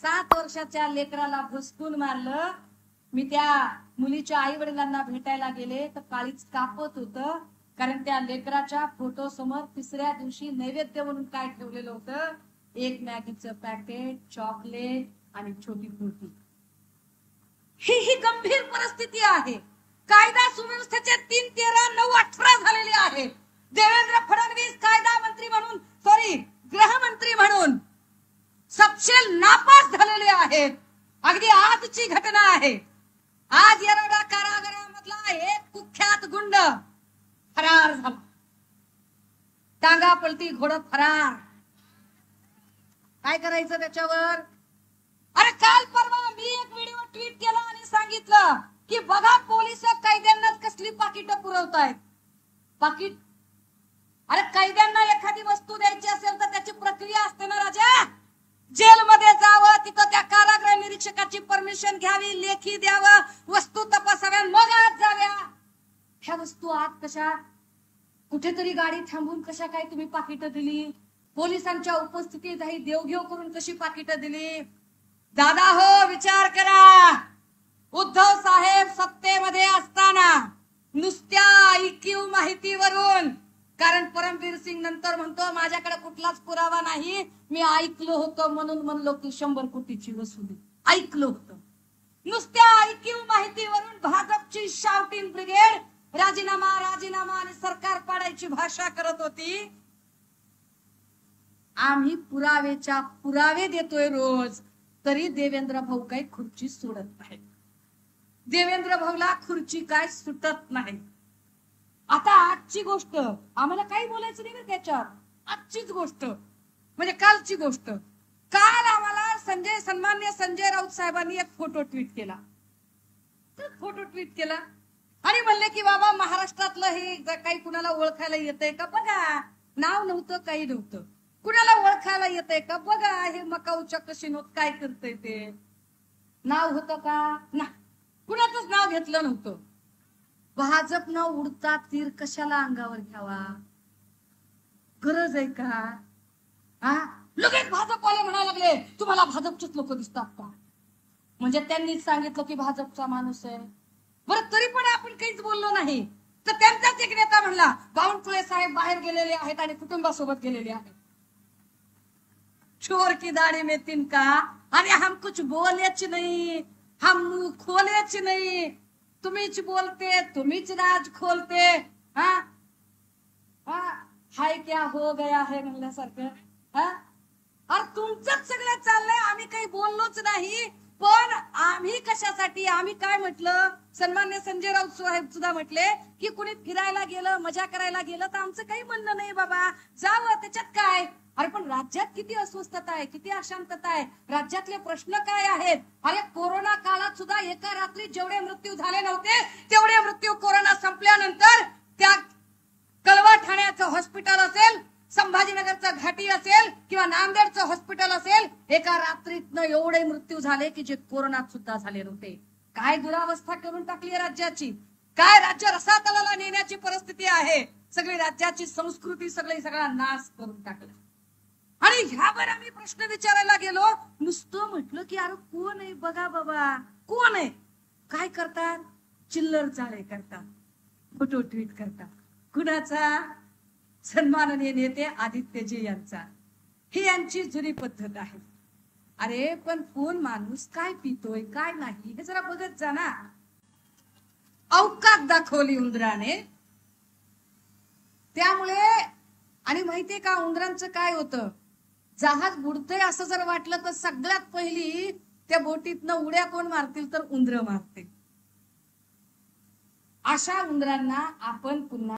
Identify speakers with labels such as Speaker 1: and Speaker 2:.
Speaker 1: 7 वर्षाच्या लेकराला भुसकून मारलं। मी त्या मुलीच्या आई वडिलांना भेटायला गेले तर काळीच कापत होतं, कारण त्या लेकराच्या फोटो समोर तिसऱ्या दिवशी नैवेद्य म्हणून काय ठेवलेलं होतं, एक मॅगीचं पॅकेट, चॉकलेट आणि छोटी मूर्ती। ही गंभीर परिस्थिती आहे। कायदा सुव्यवस्थेचे 3, 13, 9, 18 झालेले आहेत। देवेंद्र फडणवीस कायदा मंत्री म्हणून, सॉरी गृहमंत्री म्हणून सपशेल नापास झालेले आहेत। अगदी आजची घटना आहे। आज येरवडा कारागृहामधला एक कुख्यात गुंड फरार झाला। टांगा पलटी घोडं फरार। काय करायचं त्याच्यावर? अरे काल परवा मी एक व्हिडिओ ट्वीट केला आणि सांगितलं की बघा पोलिस कैद्यांना कसली पाकिटं पुरवतायत। पाकिट, अरे कैद्यांना एखादी वस्तू द्यायची असेल तर त्याची प्रक्रिया असते ना राजा। जेलमध्ये जावं, तिथं त्या कारागृह निरीक्षकाची परमिशन घ्यावी, लेखी द्यावं, वस्तू तपासाव्या, मग आत जाव्या। ह्या वस्तू आत कशा? कुठेतरी गाडी थांबून कशा काय तुम्ही पाकिटं दिली? पोलिसांच्या उपस्थितीत ही देवघेव करून कशी पाकिटं दिली? दादा हो, विचार करा। उद्धव साहेब सत्तेमध्ये असताना नुसत्या IQ माहितीवरून, कारण परमवीर सिंग नंतर म्हणतो माझ्याकडे कुठलाच पुरावा नाही, मी ऐकलं होतं म्हणून म्हणलो की 100 कोटीची वसुली। ऐकलं होतं। नुसत्या IQ माहितीवरून भाजपची शाउटिंग ब्रिगेड राजीनामा राजीनामा आणि सरकार पाडायची भाषा करत होती। आम्ही पुरावेच्या पुरावे देतोय रोज, तरी देवेंद्र भाऊ काही खुर्ची सोडत नाही। देवेंद्र भाऊला खुर्ची काय सुटत नाही। आता आजची गोष्ट, आम्हाला काही बोलायचं नाही बरं त्याच्यात, आजचीच गोष्ट म्हणजे कालची गोष्ट। काल आम्हाला सन्मान्य संजय राऊत साहेबांनी एक फोटो ट्विट केला आणि म्हणले की बाबा महाराष्ट्रातलं हे काही कुणाला ओळखायला येतंय का बघा। नाव नव्हतं, काही नव्हतं, कुणाला ओळखायला येतंय का बघा, हे मकाऊच्या कशीनोत काय करतंय ते। नाव होतं का? ना, कुणाचंच नाव घेतलं नव्हतं। भाजपनं उडता तीर कशाला अंगावर घ्यावा? गरज आहे का? हा, लगेच भाजपवाले म्हणायला लागले तुम्हाला भाजपचेच लोक दिसतात का? म्हणजे त्यांनीच सांगितलं की भाजपचा माणूस आहे। बरं तरी पण आपण काहीच बोललो नाही। तर त्यांचाच एक नेता म्हणला बावनकुळे साहेब बाहेर गेलेले आहेत आणि कुटुंबासोबत गेलेले आहेत। चोर की दाढ़ी में तिनका, अरे हम कुछ बोलेच नहीं, हम मुंह खोलेच नहीं, तुम्हीच बोलते, तुम्हीच राज खोलते। हाँ हाय क्या हो गया है म्हणल्यासारखं। हा, अरे तुमचंच सगळं चाललंय, आम्ही काही बोललोच नाही। पण आम्ही कशासाठी, आम्ही काय म्हटलं, सन्मान्य संजय राऊत साहेब सुद्धा म्हटले की कुणी फिरायला गेलं, मजा करायला गेलं तर आमचं काही म्हणणं नाही बाबा, जावं, त्याच्यात काय। अरे पण राज्यात किती अस्वस्थता आहे, किती अशांतता आहे, राज्यातले प्रश्न काय आहेत। अरे कोरोना काळात सुद्धा एका रात्री जेवढे मृत्यू झाले नव्हते तेवढे मृत्यू कोरोना संपल्यानंतर त्या कळवा ठाण्याचं हॉस्पिटल असेल, संभाजीनगरचं घाटी असेल किंवा नांदेडचं हॉस्पिटल असेल, एका रात्रीतनं एवढे मृत्यू झाले की जे कोरोनात सुद्धा झाले नव्हते। काय दुरावस्था करून टाकली राज्याची, काय राज्य रसातलाला नेण्याची परिस्थिती आहे। सगळी राज्याची संस्कृती सगळा नाश करून टाकला। आणि ह्यावर आम्ही प्रश्न विचारायला गेलो, नुसतं म्हटलं की अरे कोण आहे बघा बाबा, कोण आहे, काय करतात, चिल्लर चाळे करतात, फोटो ट्विट करतात। कुणाचा? सन्माननीय नेते आदित्यजी यांचा। ही यांची जुनी पद्धत आहे। अरे पण कोण माणूस काय पितोय काय नाही हे जरा बघत जा ना। अवकात दाखवली उंदराने। त्यामुळे आणि माहितीये का उंदरांचं काय होतं, जहाज बुडतंय असं जर वाटलं तर सगळ्यात पहिली त्या बोटीतनं उड्या कोण मारतील तर उंदर मारतील। अशा उंदरांना आपण पुन्हा